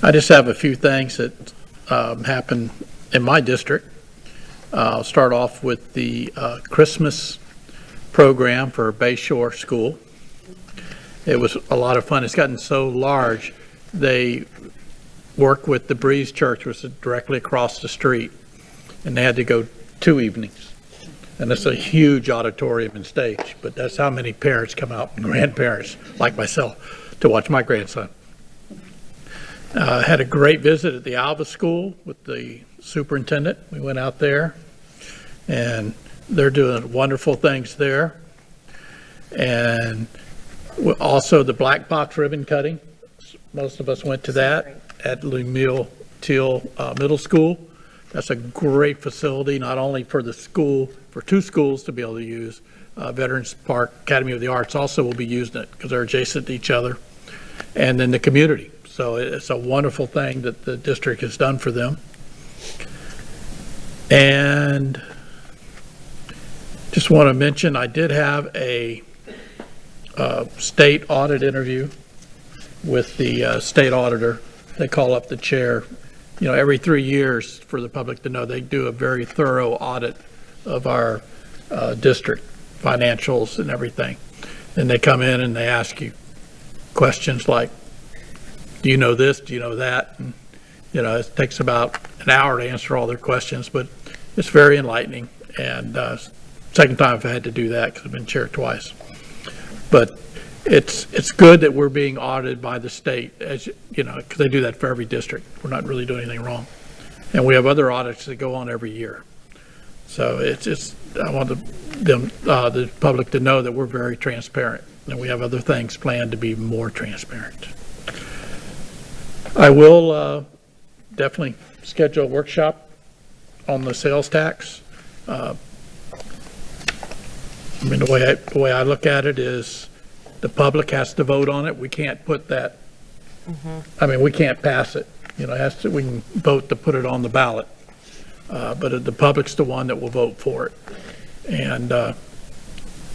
Speaker 1: I just have a few things that happen in my district. I'll start off with the Christmas program for Bayshore School. It was a lot of fun. It's gotten so large. They work with the Breeze Church, which is directly across the street, and they had to go 2 evenings. And it's a huge auditorium and stage, but that's how many parents come out, and grandparents like myself, to watch my grandson. Had a great visit at the Alva School with the superintendent. We went out there, and they're doing wonderful things there. And also the black box ribbon cutting. Most of us went to that at Lemuel Teal Middle School. That's a great facility, not only for the school, for 2 schools to be able to use. Veterans Park Academy of the Arts also will be using it because they're adjacent to each other. And then the community. So it's a wonderful thing that the district has done for them. And just want to mention, I did have a state audit interview with the state auditor. They call up the chair, every 3 years for the public to know. They do a very thorough audit of our district financials and everything. And they come in and they ask you questions like, do you know this? Do you know that? And, it takes about an hour to answer all their questions, but it's very enlightening. And second time I've had to do that because I've been chair twice. But it's good that we're being audited by the state, as because they do that for every district. We're not really doing anything wrong. And we have other audits that go on every year. So I want to the public to know that we're very transparent, and we have other things planned to be more transparent. I will definitely schedule a workshop on the sales tax. I mean, the way I look at it is the public has to vote on it. We can't put that, I mean, we can't pass it. You know, we can vote to put it on the ballot, but the public's the one that will vote for it. And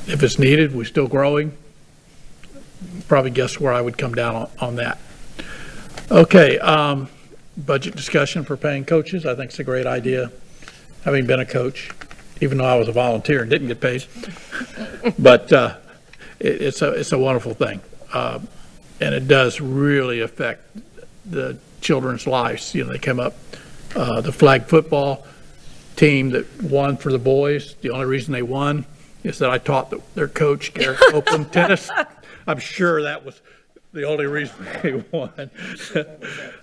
Speaker 1: if it's needed, we're still growing. Probably guess where I would come down on that. Okay, budget discussion for paying coaches. I think it's a great idea, having been a coach, even though I was a volunteer and didn't get paid. But it's a wonderful thing. And it does really affect the children's lives. You know, they come up, the flag football team that won for the boys, the only reason they won is that I taught their coach, Garrett Copeland, tennis. I'm sure that was the only reason they won.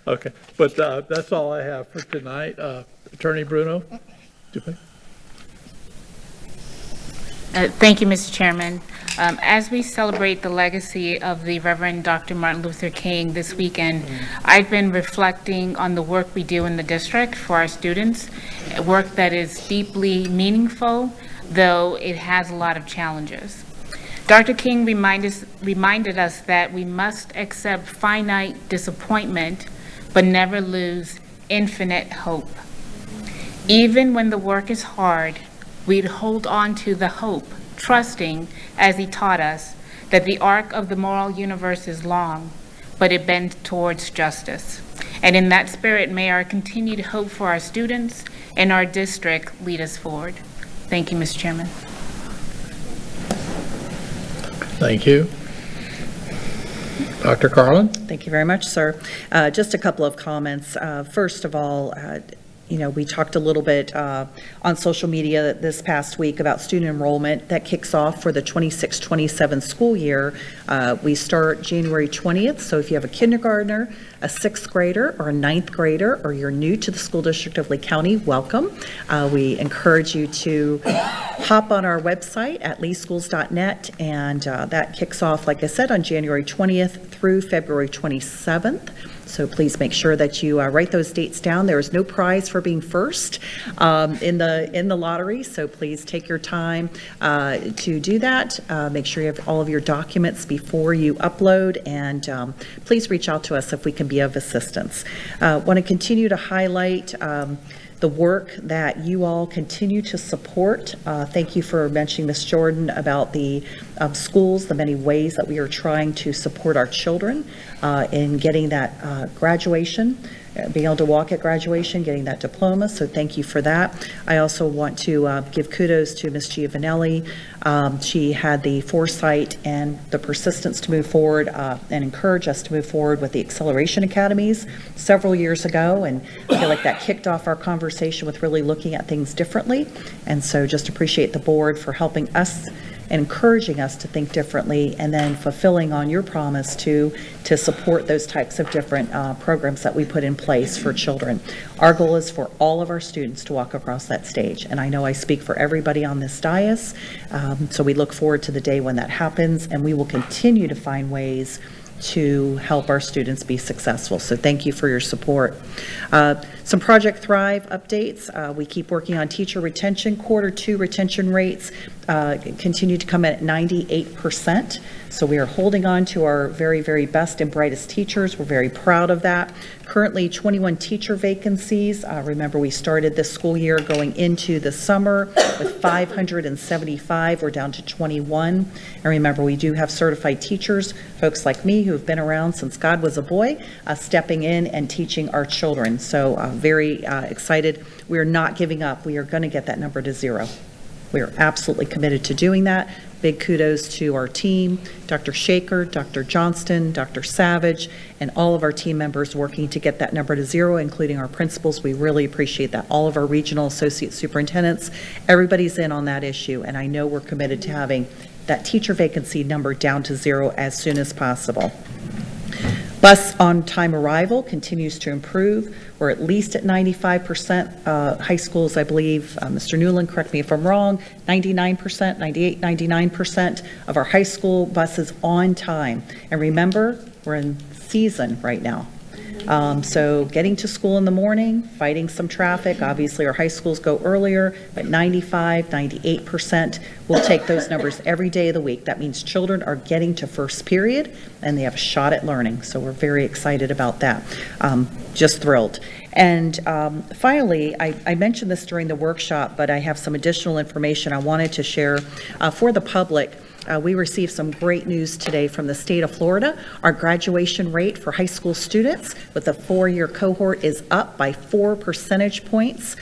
Speaker 1: Okay, but that's all I have for tonight. Attorney Bruno?
Speaker 8: Thank you, Mr. Chairman. As we celebrate the legacy of the Reverend Dr. Martin Luther King this weekend, I've been reflecting on the work we do in the district for our students, work that is deeply meaningful, though it has a lot of challenges. Dr. King reminded us that we must accept finite disappointment, but never lose infinite hope. Even when the work is hard, we'd hold on to the hope, trusting, as he taught us, that the arc of the moral universe is long, but it bends towards justice. And in that spirit, may our continued hope for our students and our district lead us forward. Thank you, Mr. Chairman.
Speaker 1: Thank you. Dr. Carlin?
Speaker 11: Thank you very much, sir. Just a couple of comments. First of all, you know, we talked a little bit on social media this past week about student enrollment that kicks off for the 26-27 school year. We start January 20th, so if you have a kindergartner, a 6th grader, or a 9th grader, or you're new to the School District of Lee County, welcome. We encourage you to hop on our website at leeschools.net, and that kicks off, like I said, on January 20th through February 27th. So please make sure that you write those dates down. There is no prize for being first in the lottery, so please take your time to do that. Make sure you have all of your documents before you upload, and please reach out to us if we can be of assistance. Want to continue to highlight the work that you all continue to support. Thank you for mentioning, Ms. Jordan, about the schools, the many ways that we are trying to support our children in getting that graduation, being able to walk at graduation, getting that diploma, so thank you for that. I also want to give kudos to Ms. Giovanelli. She had the foresight and the persistence to move forward and encourage us to move forward with the Acceleration Academies several years ago, and I feel like that kicked off our conversation with really looking at things differently, and so just appreciate the board for helping us and encouraging us to think differently, and then fulfilling on your promise to support those types of different programs that we put in place for children. Our goal is for all of our students to walk across that stage, and I know I speak for everybody on this dais, so we look forward to the day when that happens, and we will continue to find ways to help our students be successful. So thank you for your support. Some Project Thrive updates. We keep working on teacher retention. Q2 retention rates continue to come in at 98%. So we are holding on to our very, very best and brightest teachers. We're very proud of that. Currently 21 teacher vacancies. Remember, we started this school year going into the summer with 575. We're down to 21. And remember, we do have certified teachers, folks like me who have been around since God was a boy, stepping in and teaching our children. So very excited. We are not giving up. We are going to get that number to 0. We are absolutely committed to doing that. Big kudos to our team, Dr. Shaker, Dr. Johnston, Dr. Savage, and all of our team members working to get that number to 0, including our principals. We really appreciate that. All of our regional associate superintendents, everybody's in on that issue, and I know we're committed to having that teacher vacancy number down to 0 as soon as possible. Bus on-time arrival continues to improve. We're at least at 95%. High schools, I believe, Mr. Newland, correct me if I'm wrong, 99%, 98, 99% of our high school buses on time. And remember, we're in season right now. So getting to school in the morning, fighting some traffic, obviously our high schools go earlier, but 95, 98%, we'll take those numbers every day of the week. That means children are getting to first period and they have a shot at learning. So we're very excited about that. Just thrilled. And finally, I mentioned this during the workshop, but I have some additional information I wanted to share for the public. We received some great news today from the state of Florida. Our graduation rate for high school students with the 4-year cohort is up by 4 percentage points.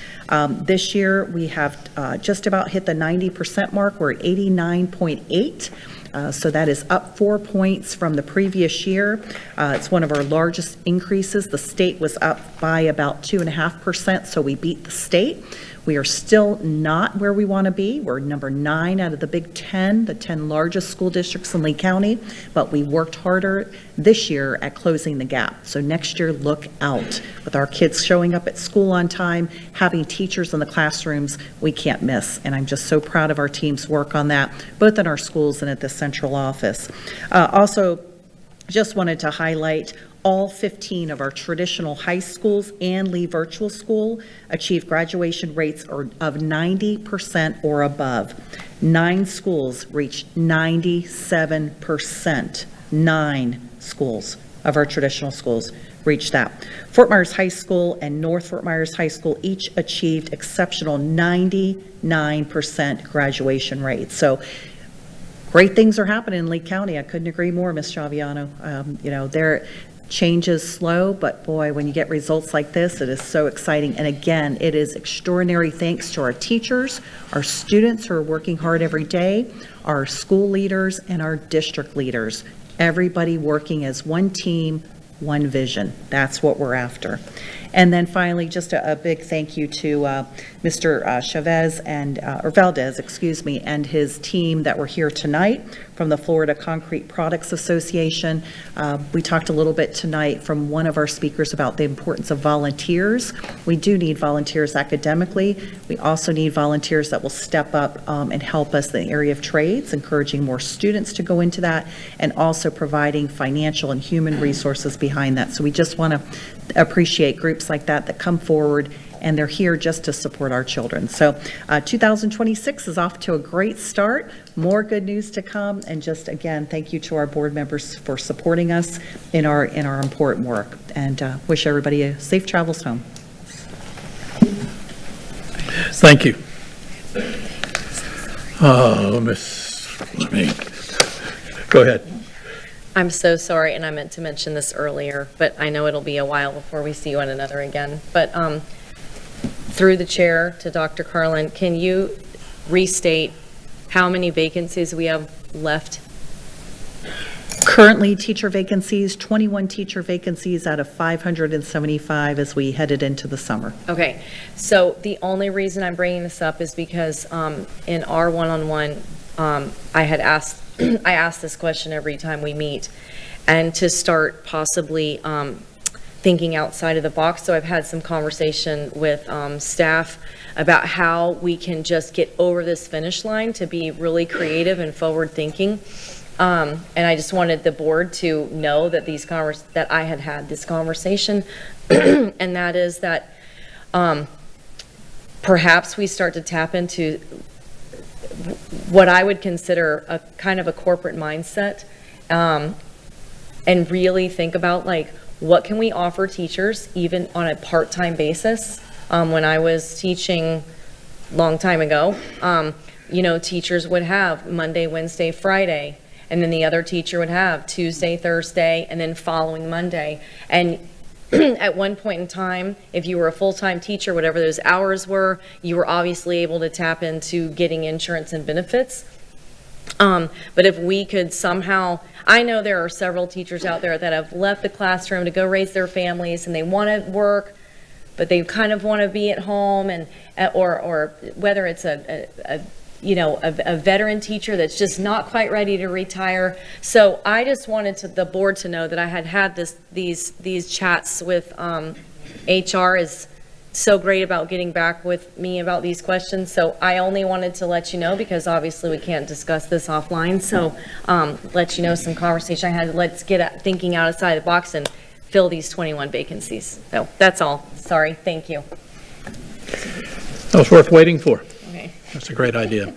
Speaker 11: This year, we have just about hit the 90% mark. We're at 89.8. So that is up 4 points from the previous year. It's one of our largest increases. The state was up by about 2.5%, so we beat the state. We are still not where we want to be. We're number 9 out of the Big 10, the 10 largest school districts in Lee County, but we worked harder this year at closing the gap. So next year, look out. With our kids showing up at school on time, having teachers in the classrooms, we can't miss. And I'm just so proud of our team's work on that, both in our schools and at the central office. Also, just wanted to highlight all 15 of our traditional high schools and Lee Virtual School achieved graduation rates of 90% or above. 9 schools reached 97%. 9 schools of our traditional schools reached that. Fort Myers High School and North Fort Myers High School each achieved exceptional 99% graduation rates. So great things are happening in Lee County. I couldn't agree more, Ms. Chaviano. Their change is slow, but boy, when you get results like this, it is so exciting. And again, it is extraordinary thanks to our teachers, our students who are working hard every day, our school leaders, and our district leaders. Everybody working as one team, one vision. That's what we're after. And then finally, just a big thank you to Mr. Chavez or Valdez, excuse me, and his team that were here tonight from the Florida Concrete Products Association. We talked a little bit tonight from one of our speakers about the importance of volunteers. We do need volunteers academically. We also need volunteers that will step up and help us in the area of trades, encouraging more students to go into that, and also providing financial and human resources behind that. So we just want to appreciate groups like that come forward, and they're here just to support our children. So 2026 is off to a great start. More good news to come, and just again, thank you to our board members for supporting us in our important work, and wish everybody a safe travels home.
Speaker 1: Thank you. Oh, Miss Fleming. Go ahead.
Speaker 4: I'm so sorry, and I meant to mention this earlier, but I know it'll be a while before we see one another again. But through the chair to Dr. Carlin, can you restate how many vacancies we have left?
Speaker 11: Currently, teacher vacancies, 21 teacher vacancies out of 575 as we headed into the summer.
Speaker 4: Okay, so the only reason I'm bringing this up is because in our one-on-one, I ask this question every time we meet, and to start possibly thinking outside of the box. So I've had some conversation with staff about how we can just get over this finish line to be really creative and forward-thinking. And I just wanted the board to know that that I had this conversation, and that is that perhaps we start to tap into what I would consider a kind of a corporate mindset, and really think about like, what can we offer teachers even on a part-time basis? When I was teaching long time ago, teachers would have Monday, Wednesday, Friday, and then the other teacher would have Tuesday, Thursday, and then following Monday. And at one point in time, if you were a full-time teacher, whatever those hours were, you were obviously able to tap into getting insurance and benefits. But if we could somehow, I know there are several teachers out there that have left the classroom to go raise their families, and they want to work, but they kind of want to be at home, and or whether it's a a veteran teacher that's just not quite ready to retire. So I just wanted the board to know that I had these chats with HR is so great about getting back with me about these questions. So I only wanted to let you know, because obviously we can't discuss this offline. So let you know some conversation I had. Let's get thinking outside the box and fill these 21 vacancies. So that's all. Sorry. Thank you.
Speaker 1: That was worth waiting for.
Speaker 4: Okay.
Speaker 1: That's a great idea.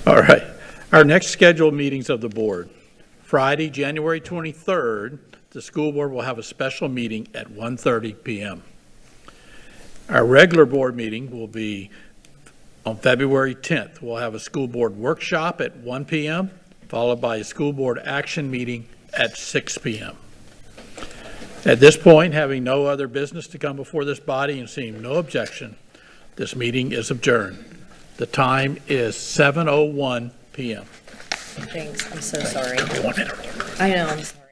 Speaker 1: All right. Our next scheduled meetings of the board. Friday, January 23rd, the school board will have a special meeting at 1:30 p.m. Our regular board meeting will be on February 10th. We'll have a school board workshop at 1 p.m., followed by a school board action meeting at 6 p.m. At this point, having no other business to come before this body and seeing no objection, this meeting is adjourned. The time is 7:01 p.m.
Speaker 4: Thanks. I'm so sorry.
Speaker 1: 1 minute.
Speaker 4: I know. I'm sorry.